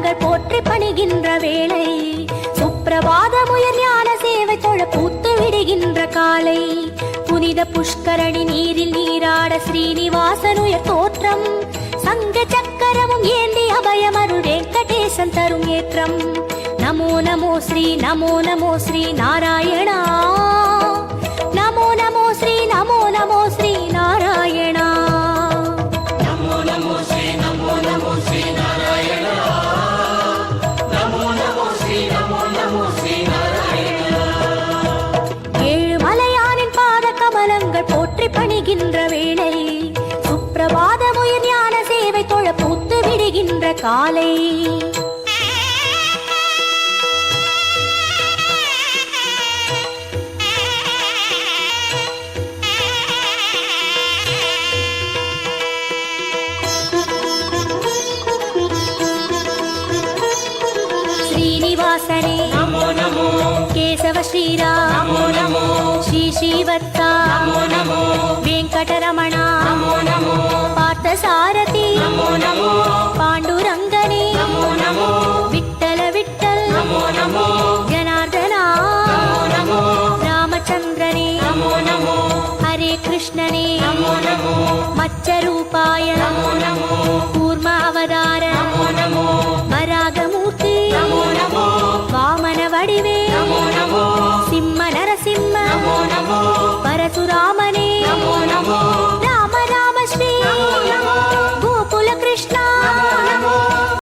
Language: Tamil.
கமலங்கள் போற்றி பணிகின்ற வேளை சுப்பிரபாதமுயர் ஞான சேவை தொழ பூத்து விடுகின்ற காலை புனித புஷ்கரணி நீரில் நீராட ஸ்ரீனிவாசனுயர் தோற்றம் சங்க சக்கரமும் ஏந்தி அபயமருள் வெங்கடேசன் தரும் ஏற்றம் நமோ நமோ ஸ்ரீ நாராயணா நமோ நமோ ஸ்ரீ நாராயணா நமோ நமோ ஸ்ரீ நாராயணா நமோ நமோ ஸ்ரீ நாராயணா. ஏழு மலையானின் பாத கமலங்கள் போற்றி பணிகின்ற வேளை சுப்பிரபாதமுயர் ஞான சேவை தொழ பூத்து விடுகின்ற காலை ஸ்ரீனிவாசனே நமோ நமோ கேசவ ஸ்ரீராம் நமோ நமோ ஸ்ரீ ஸ்ரீவத்சா நமோ நமோ வெங்கடரமணா நமோ நமோ பார்த்த சாரதி நமோ நமோ பாண்டுரங்கனே நமோ நமோ விட்டல விட்டல் நமோ நமோ ஜனார்தனா நமோ நமோ ராமச்சந்திரனே நமோ நமோ ஹரே கிருஷ்ணனே நமோ நமோ மச்சரூபாய நமோ நமோ கூர்ம அவதார